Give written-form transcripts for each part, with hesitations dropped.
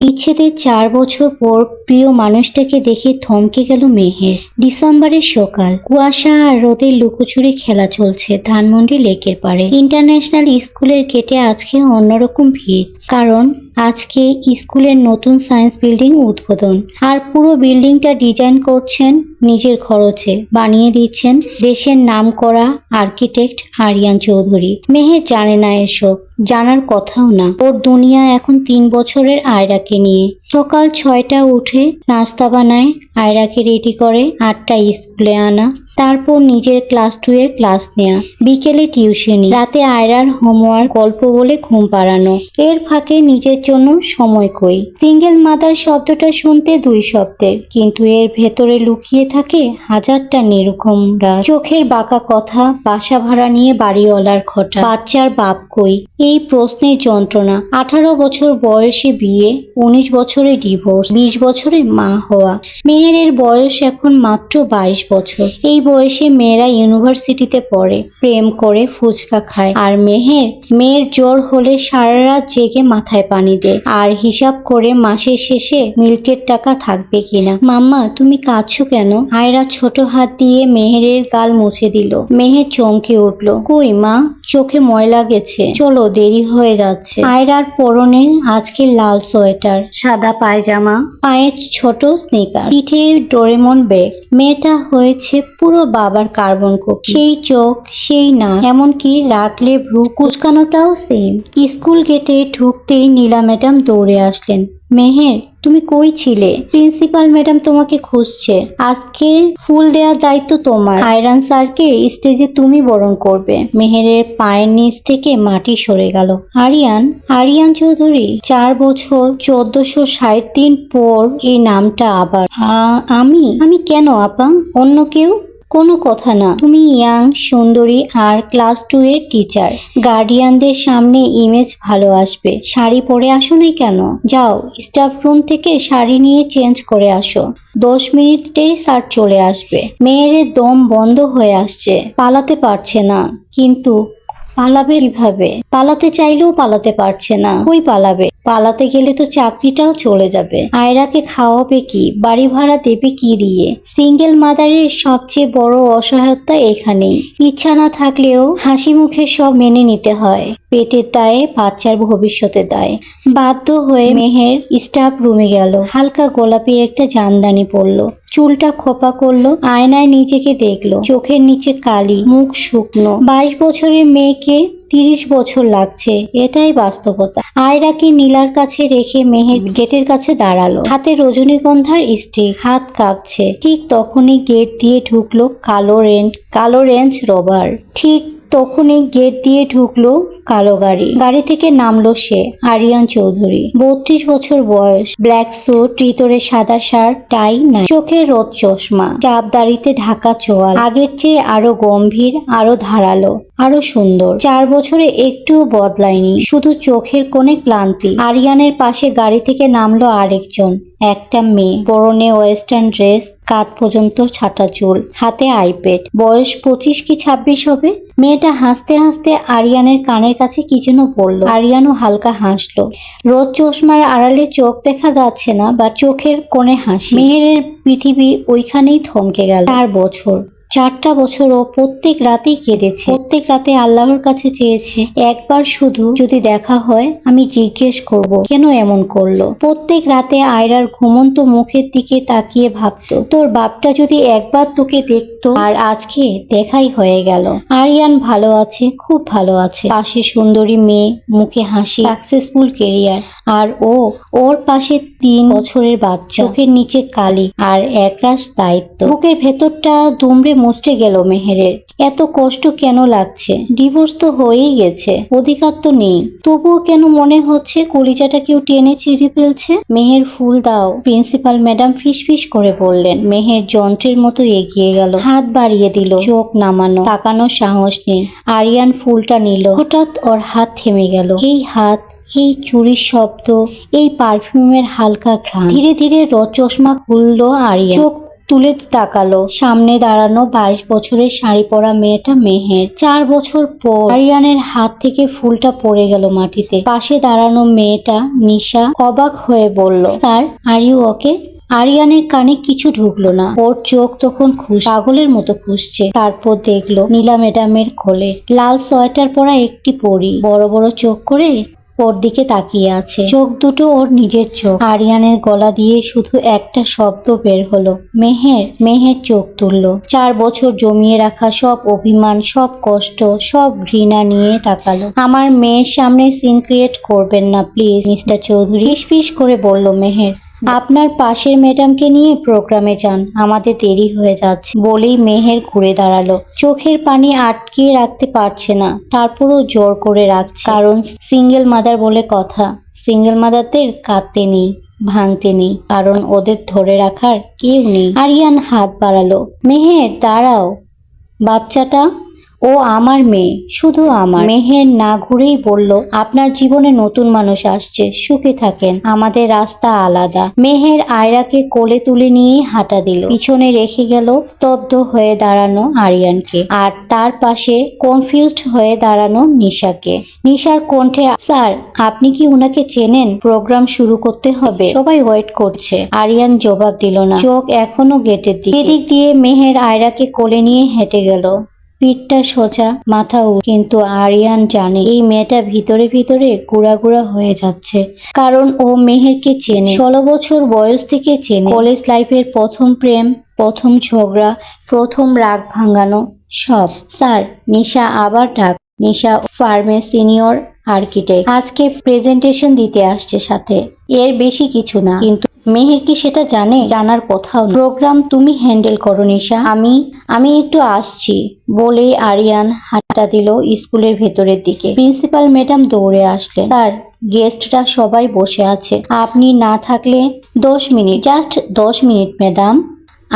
বিচ্ছেদের 4 বছর পর প্রিয় মানুষটাকে দেখে থমকে গেল মেহের। ডিসেম্বরের সকাল, কুয়াশা আর রোদের লুকোচুরি খেলা চলছে ধানমন্ডি লেকের পাড়ে। ইন্টারন্যাশনাল স্কুলের গেটে আজকে অন্যরকম ভিড়, কারণ আজকে স্কুলের নতুন সায়েন্স বিল্ডিং উদ্বোধন। আর পুরো বিল্ডিংটা ডিজাইন করছেন নিজের খরচে, বানিয়ে দিচ্ছেন দেশের নামকরা আর্কিটেক্ট আরিয়ান চৌধুরী। মেহের জানে না এসব, জানার কথাও না। ওর দুনিয়া এখন 3 বছরের আয়রাকে নিয়ে। সকাল 6টায় উঠে নাস্তা বানায়, আয়রাকে রেডি করে, 8টায় স্কুলে আনা, তারপর নিজের ক্লাস 2 এর ক্লাস নেয়া, বিকেলে টিউশনি, রাতে আয়রার হোমওয়ার্ক, গল্প বলে ঘুম পাড়ানো। এর ফাঁকে নিজের জন্য সময় কই। সিঙ্গেল মাদার শব্দটা শুনতে 2 শব্দের, কিন্তু এর ভেতরে লুকিয়ে থাকে হাজারটা নিরুক্ষম রাত। চোখের বাঁকা কথা, বাসা ভাড়া নিয়ে বাড়িওয়ালার খটা, বাচ্চার বাপ কই, এই প্রশ্নের যন্ত্রণা। 18 বছর বয়সে বিয়ে, 19 বছরে ডিভোর্স, 20 বছরে মা হওয়া। মেহেরের বয়স এখন মাত্র 22 বছর। এই বয়সে মেয়েরা ইউনিভার্সিটিতে পড়ে, প্রেম করে, ফুচকা খায়। আর মেয়ের জ্বর হলে সারা রাত জেগে মাথায় পানি দেয় আর হিসাব করে মাসের শেষে মিল্কের টাকা থাকবে কিনা। মাম্মা, তুমি কাঁদছো কেন? আয়রা ছোট হাত দিয়ে মেহেরের গাল মুছে দিল। মেহের চমকে উঠল। কই মা, চোখে ময়লা গেছে, চলো দেরি হয়ে যাচ্ছে। আয়রার পরনে আজকে লাল সোয়েটার, সাদা পায়জামা, পায়ে ছোট স্নিকার, পিঠে ডোরেমন ব্যাগ। মেয়েটা হয়েছে পুরো বাবার কার্বন কপি। সেই চোখ, সেই না, এমনকি রাখলে ভ্রু কুচকানোটাও সেম। স্কুল গেটে ঢুকতেই নীলা ম্যাডাম দৌড়ে আসলেন। মেহের, তুমি কই ছিলে? প্রিন্সিপাল ম্যাডাম তোমাকে খুঁজছে। আজকে ফুল দেওয়ার দায়িত্ব তোমার। আয়রান স্যারকে স্টেজে তুমি বরণ করবে। মেহেরের পায়ের নিচ থেকে মাটি সরে গেল। আরিয়ান চৌধুরী। 4 বছর 1460 দিন পর এই নামটা আবার। আমি কেন আপা? অন্য কেউ? কোনো কথা না, তুমি ইয়াং, সুন্দরী আর ক্লাস 2 এর টিচার। গার্ডিয়ানদের সামনে ইমেজ ভালো আসবে। শাড়ি পরে আসো নাই কেন? যাও, স্টাফ রুম থেকে শাড়ি নিয়ে চেঞ্জ করে আসো। 10 মিনিটেই স্যার চলে আসবে। মেয়ের দম বন্ধ হয়ে আসছে, পালাতে পারছে না। কিন্তু পালাবে কিভাবে? পালাতে চাইলেও পালাতে পারছে না। কই পালাবে? পালাতে গেলে তো চাকরিটাও চলে যাবে। আয়রাকে খাওয়াবে কি? বাড়ি ভাড়া দেবে কি দিয়ে? সিঙ্গেল মাদারের সবচেয়ে বড় অসহায়তা এখানেই। ইচ্ছা না থাকলেও হাসি মুখে সব মেনে নিতে হয়। পেটের দায়ে, বাচ্চার ভবিষ্যতের দায়ে। বাধ্য হয়ে মেহের স্টাফ রুমে গেল। হালকা গোলাপি একটা জামদানি পরলো, চুলটা খোপা করলো, আয়নায় নিজেকে দেখলো। চোখের নিচে কালি, মুখ শুকনো। 22 বছরের মেয়েকে 30 বছর লাগছে, এটাই বাস্তবতা। আয়রাকে নীলার কাছে রেখে মেহের গেটের কাছে দাঁড়ালো। হাতে রজনীগন্ধার স্টিক, হাত কাঁপছে। ঠিক তখনই গেট দিয়ে ঢুকলো কালো রেঞ্জ রোভার। ঠিক তখনই গেট দিয়ে ঢুকলো কালো গাড়ি। গাড়ি থেকে নামলো সে, আরিয়ান চৌধুরী। 32 বছর বয়স, ব্ল্যাক স্যুট, ভিতরে সাদা শার্ট, টাই নাই, চোখে রোদ চশমা, চাপ দাড়িতে ঢাকা চোয়াল। আগের চেয়ে আরো গম্ভীর, আরো ধারালো, আরো সুন্দর। 4 বছরে একটুও বদলায়নি, শুধু চোখের কোণে ক্লান্তি। আরিয়ানের পাশে গাড়ি থেকে নামলো আরেকজন, একটা মেয়ে, পরনে ওয়েস্টার্ন ড্রেস, কাঁধ পর্যন্ত ছাটা চুল, হাতে আইপ্যাড। বয়স 25 কি 26 হবে। মেয়েটা হাসতে হাসতে আরিয়ানের কানের কাছে কি যেন বলল। আরিয়ানও হালকা হাসলো। রোদ চশমার আড়ালে চোখ দেখা যাচ্ছে না, বা চোখের কোণে হাসি। মেহেরের পৃথিবী ওইখানেই থমকে গেল। 4 বছর, 4টা বছর ও প্রত্যেক রাতেই কেঁদেছে। প্রত্যেক রাতে আল্লাহর কাছে চেয়েছে, একবার শুধু যদি দেখা হয় আমি জিজ্ঞেস করব কেন এমন করলো। প্রত্যেক রাতে আয়রার ঘুমন্ত মুখের দিকে তাকিয়ে ভাবতো, তোর বাপটা যদি একবার তোকে দেখতো। আর আজকে দেখাই হয়ে গেল। আরিয়ান ভালো আছে, খুব ভালো আছে। পাশে সুন্দরী মেয়ে, মুখে হাসি, সাকসেসফুল কেরিয়ার। আর ওর পাশে 3 বছরের বাচ্চা, চোখের নিচে কালি আর একরাশ দায়িত্ব। বুকের ভেতরটা দুমড়ে মুচড়ে গেল মেহেরের। এত কষ্ট কেন লাগছে? ডিভোর্স তো হয়েই গেছে, অধিকার তো নেই, তবুও কেন মনে হচ্ছে কলিজাটা কেউ টেনে ছিঁড়ে ফেলছে। মেহের, ফুল দাও। প্রিন্সিপাল ম্যাডাম ফিসফিস করে বললেন। মেহের যন্ত্রের মতো এগিয়ে গেল, হাত বাড়িয়ে দিল। চোখ নামানো, তাকানোর সাহস নেই। আরিয়ান ফুলটা নিল। হঠাৎ ওর হাত থেমে গেল। এই হাত, এই চুরির শব্দ, এই পারফিউমের হালকা ঘ্রাণ। ধীরে ধীরে রোদ চশমা খুললো আরিয়ান। চোখ তুলে তাকালো। সামনে দাঁড়ানো 22 বছরের শাড়ি পরা মেয়েটা মেহের। 4 বছর পর আরিয়ানের হাত থেকে ফুলটা পড়ে গেল মাটিতে। পাশে দাঁড়ানো মেয়েটা নিশা অবাক হয়ে বলল, স্যার, আর ইউ ওকে? আরিয়ানের কানে কিছু ঢুকলো না। ওর চোখ তখন পাগলের মতো খুঁজছে। তারপর দেখলো নীলা ম্যাডামের কোলে লাল সোয়েটার পরা একটি পরী বড় বড় চোখ করে ওর দিকে তাকিয়ে আছে। চোখ দুটো ওর নিজের চোখ। আরিয়ানের গলা দিয়ে শুধু একটা শব্দ বের হলো, মেহের। মেহের চোখ তুললো। 4 বছর জমিয়ে রাখা সব অভিমান, সব কষ্ট, সব ঘৃণা নিয়ে তাকালো। আমার মেয়ের সামনে সিন ক্রিয়েট করবেন না প্লিজ মিস্টার চৌধুরী, ফিস করে বলল মেহের। আপনার পাশের ম্যাডামকে নিয়ে প্রোগ্রামে যান, আমাদের দেরি হয়ে যাচ্ছে। বলেই মেহের ঘুরে দাঁড়ালো। চোখের পানি আটকে রাখতে পারছে না, তারপরও জোর করে রাখছে। কারণ সিঙ্গেল মাদার বলে কথা। সিঙ্গেল মাদারদের কাঁদতে নেই, ভাঙতে নেই, কারণ ওদের ধরে রাখার কেউ নেই। আরিয়ান হাত বাড়ালো। মেহের দাঁড়াও, বাচ্চাটা ও আমার মেয়ে, শুধু আমার। মেহের না ঘুরেই বলল, আপনার জীবনে নতুন মানুষ আসছে, সুখে থাকেন, আমাদের রাস্তা আলাদা। মেহের আয়রাকে কোলে তুলে নিয়ে হাঁটা দিল। পিছনে রেখে গেল স্তব্ধ হয়ে দাঁড়ানো আরিয়ানকে, আর তার পাশে কনফিউজড হয়ে দাঁড়ানো নিশাকে। নিশার কণ্ঠে, স্যার, আপনি কি উনাকে চেনেন? প্রোগ্রাম শুরু করতে হবে, সবাই ওয়েট করছে। আরিয়ান জবাব দিল না, চোখ এখনো গেটের দিকে। এদিক দিয়ে মেহের আয়রাকে কোলে নিয়ে হেঁটে গেল। পিঠটা সোজা, মাথা কিন্তু আরিয়ান জানে এই মেয়েটা ভিতরে ভিতরে গুড়া গুড়া হয়ে যাচ্ছে। কারণ ও মেহেরকে চেনে, 16 বছর বয়স থেকে চেনে। কলেজ লাইফের প্রথম প্রেম, প্রথম ঝগড়া, প্রথম রাগ ভাঙানো, সব। স্যার, নিশা আবার ডাক। নিশা ফার্মের সিনিয়র আর্কিটেক্ট, আজকে প্রেজেন্টেশন দিতে আসছে সাথে। এর বেশি কিছু না, কিন্তু মেহের কি সেটা জানে? জানার কথাও না। প্রোগ্রাম তুমি হ্যান্ডেল করো নিশা, আমি একটু আসছি। বলেই আরিয়ান হাঁটা দিল স্কুলের ভেতরের দিকে। প্রিন্সিপাল ম্যাডাম দৌড়ে আসলেন। স্যার, গেস্টরা সবাই বসে আছে, আপনি না থাকলে 10 minute, just 10 minute madam.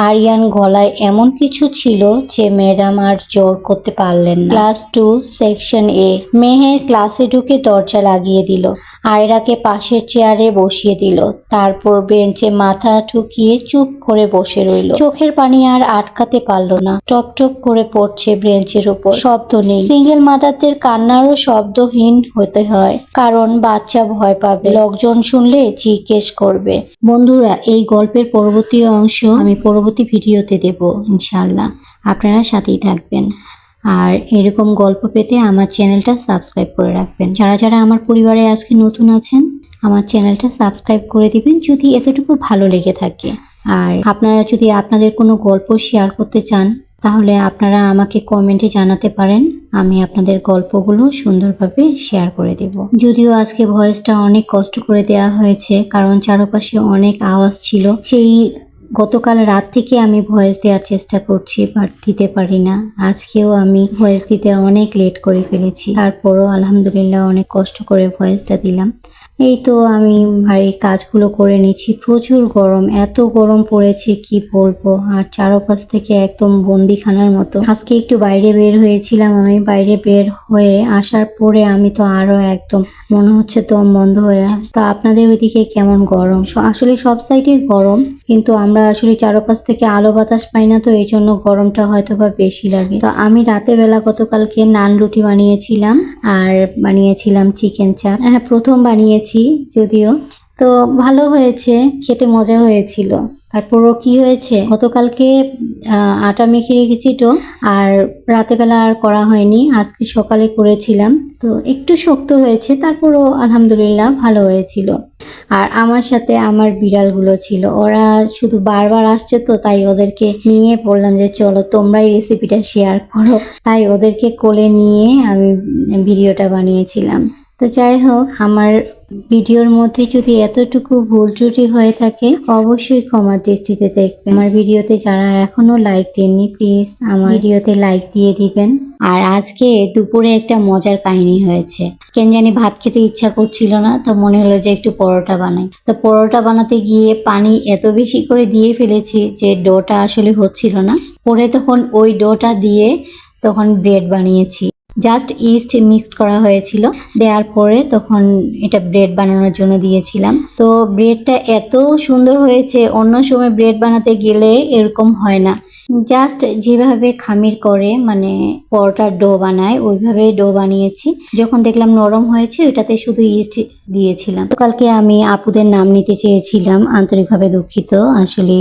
Aryan গলায় এমন কিছু ছিল যে ম্যাডাম আর জোর করতে পারলেন না। ক্লাস 2 সেকশন এ। মেহের ক্লাসে ঢুকে দরজা লাগিয়ে দিল। আয়রাকে পাশের চেয়ারে বসিয়ে দিল। তারপর বেঞ্চে মাথা ঠুকিয়ে চুপ করে বসে রইল। চোখের পানি আর আটকাতে পারল না, টপ টপ করে পড়ছে বেঞ্চের উপর। শব্দ নেই। সিঙ্গেল মাদারদের কান্নারও শব্দহীন হতে হয়, কারণ বাচ্চা ভয় পাবে, লোকজন শুনলে জিজ্ঞেস করবে। বন্ধুরা, এই গল্পের পরবর্তী অংশ আমি পরবর্তী ভিডিওতে দেব ইনশাআল্লাহ। আপনারা সাথেই থাকবেন। আর এরকম গল্প পেতে আমার চ্যানেলটা সাবস্ক্রাইব করে রাখবেন। যারা যারা আমার পরিবারে আজকে নতুন আছেন, আমার চ্যানেলটা সাবস্ক্রাইব করে দিবেন যদি এতটুকু ভালো লেগে থাকে। আর আপনারা যদি আপনাদের কোনো গল্প শেয়ার করতে চান, তাহলে আপনারা আমাকে কমেন্টে জানাতে পারেন। আমি আপনাদের গল্পগুলো সুন্দরভাবে শেয়ার করে দেব। যদিও আজকে ভয়েসটা অনেক কষ্ট করে দেওয়া হয়েছে, কারণ চারপাশে অনেক আওয়াজ ছিল। সেই গতকাল রাত থেকে আমি ভয়েস দেওয়ার চেষ্টা করছি, বাট দিতে পারি না। আজকেও আমি ভয়েস দিতে অনেক লেট করে ফেলেছি। তারপরও আলহামদুলিল্লাহ অনেক কষ্ট করে ভয়েসটা দিলাম। এই তো আমি ভারী কাজগুলো করে নিচ্ছি। প্রচুর গরম, এত গরম পড়েছে কি বলবো। আর চারপাশ থেকে একদম বন্দিখানার মতো। আজকে একটু বাইরে বের হয়েছিলাম। আমি বাইরে বের হয়ে আসার পরে আমি তো আরো একদম মনে হচ্ছে দম বন্ধ হয়ে আসছে। তো আপনাদের ওইদিকে কেমন গরম? আসলে সব সাইডে গরম, কিন্তু আমরা আসলে চারপাশ থেকে আলো বাতাস পাই না, তো এই জন্য গরমটা হয়তো বা বেশি লাগে। তো আমি রাতের বেলা গতকালকে নান রুটি বানিয়েছিলাম, আর বানিয়েছিলাম চিকেন চাপ। হ্যাঁ, প্রথম বানিয়েছি যদিও, তো ভালো হয়েছে, খেতে মজা হয়েছিল। তারপরও কি হয়েছে, গতকালকে আটা মেখে রেখেছি তো, আর রাতের বেলা আর করা হয়নি। আজকে সকালে করেছিলাম, তো একটু শক্ত হয়েছে, তারপরও আলহামদুলিল্লাহ ভালো হয়েছিল। আর আমার সাথে আমার বিড়ালগুলো ছিল, ওরা শুধু বারবার আসছে, তো তাই ওদেরকে নিয়ে বললাম যে চলো তোমরাই রেসিপিটা শেয়ার করো। তাই ওদেরকে কোলে নিয়ে আমি ভিডিওটা বানিয়েছিলাম। তো যাই হোক, আমার ভিডিওর মধ্যে যদি এতটুকু ভুল ত্রুটি হয়ে থাকে, অবশ্যই ক্ষমা দৃষ্টিতে দেখবেন। আমার ভিডিওতে যারা এখনো লাইক দেননি, প্লিজ আমার ভিডিওতে লাইক দিয়ে দিবেন। আর আজকে দুপুরে একটা মজার কাহিনী হয়েছে। কেন জানি ভাত খেতে ইচ্ছা করছিল না, তো মনে হলো যে একটু পরোটা বানাই। তো পরোটা বানাতে গিয়ে পানি এত বেশি করে দিয়ে ফেলেছি যে ডোটা আসলে হচ্ছিল না। পরে তখন ওই ডোটা দিয়ে তখন ব্রেড বানিয়েছি। জাস্ট ইস্ট মিক্সড করা হয়েছিল, দেওয়ার পরে তখন এটা ব্রেড বানানোর জন্য দিয়েছিলাম। তো ব্রেডটা এত সুন্দর হয়েছে, অন্য সময় ব্রেড বানাতে গেলে এরকম হয় না। জাস্ট যেভাবে খামির করে মানে পরোটার ডো বানায় ওইভাবে ডো বানিয়েছি। যখন দেখলাম নরম হয়েছে ওইটাতে শুধু ইস্ট দিয়েছিলাম। তো কালকে আমি আপুদের নাম নিতে চেয়েছিলাম, আন্তরিকভাবে দুঃখিত, আসলে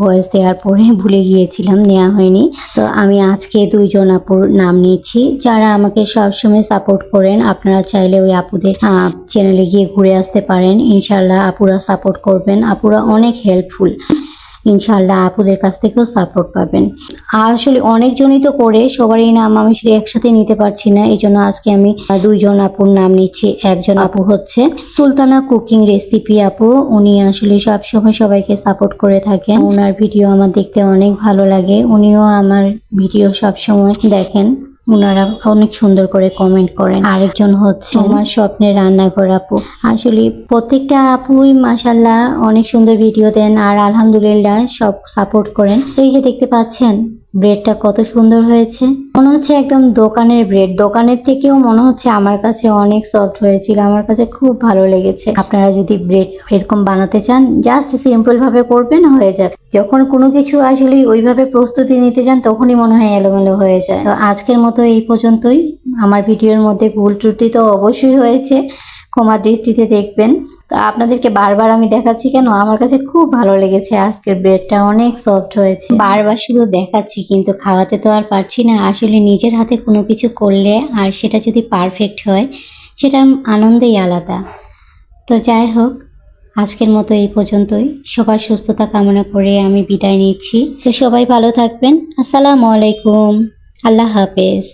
ভয়েস দেওয়ার পরে ভুলে গিয়েছিলাম, নেওয়া হয়নি। তো আমি আজকে 2 জন আপুর নাম নিয়েছি যারা আমাকে সবসময় সাপোর্ট করেন। আপনারা চাইলে ওই আপুদের চ্যানেলে গিয়ে ঘুরে আসতে পারেন। ইনশাল্লাহ আপুরা সাপোর্ট করবেন, আপুরা অনেক হেল্পফুল। ইনশাল্লাহ আপুদের কাছ থেকেও সাপোর্ট পাবেন। আসলে অনেকজনই তো করে, সবারই নাম আমি শুধু একসাথে নিতে পারছি না, এই জন্য আজকে আমি 2 জন আপুর নাম নিচ্ছি। একজন আপু হচ্ছে সুলতানা কুকিং রেসিপি আপু, উনি আসলে সবসময় সবাইকে সাপোর্ট করে থাকেন। ওনার ভিডিও আমার দেখতে অনেক ভালো লাগে, উনিও আমার ভিডিও সবসময় দেখেন, ওনারা অনেক সুন্দর করে কমেন্ট করেন। আরেকজন হচ্ছে আমার স্বপ্নের রান্নাঘর আপু, আসলে প্রত্যেকটা আপুই মাশাল্লাহ অনেক সুন্দর ভিডিও দেন আর আলহামদুলিল্লাহ সব সাপোর্ট করেন। এই যে দেখতে পাচ্ছেন ব্রেডটা কত সুন্দর হয়েছে, মনে হচ্ছে একদম দোকানের ব্রেড, দোকানের থেকেও মনে হচ্ছে আমার কাছে অনেক সফট হয়েছিল, আমার কাছে খুব ভালো লেগেছে। আপনারা যদি ব্রেড এরকম বানাতে চান জাস্ট সিম্পল ভাবে করবেন, হয়ে যাবে। যখন কোনো কিছু আসলে ওইভাবে প্রস্তুতি নিতে যান তখনই মনে হয় এলোমেলো হয়ে যায়। তো আজকের মতো এই পর্যন্তই। আমার ভিডিওর মধ্যে ভুল ত্রুটি তো অবশ্যই হয়েছে, ক্ষমা দৃষ্টিতে দেখবেন। তো আপনাদেরকে বারবার আমি দেখাচ্ছি কেন, আমার কাছে খুব ভালো লেগেছে, আজকের ব্রেডটা অনেক সফট হয়েছে। বারবার শুধু দেখাচ্ছি কিন্তু খাওয়াতে তো আর পারছি না। আসলে নিজের হাতে কোনো কিছু করলে আর সেটা যদি পারফেক্ট হয় সেটার আনন্দই আলাদা। তো যাই হোক, আজকের মতো এই পর্যন্তই। সবার সুস্থতা কামনা করে আমি বিদায় নিচ্ছি। তো সবাই ভালো থাকবেন। আসসালামু আলাইকুম, আল্লাহ হাফেজ।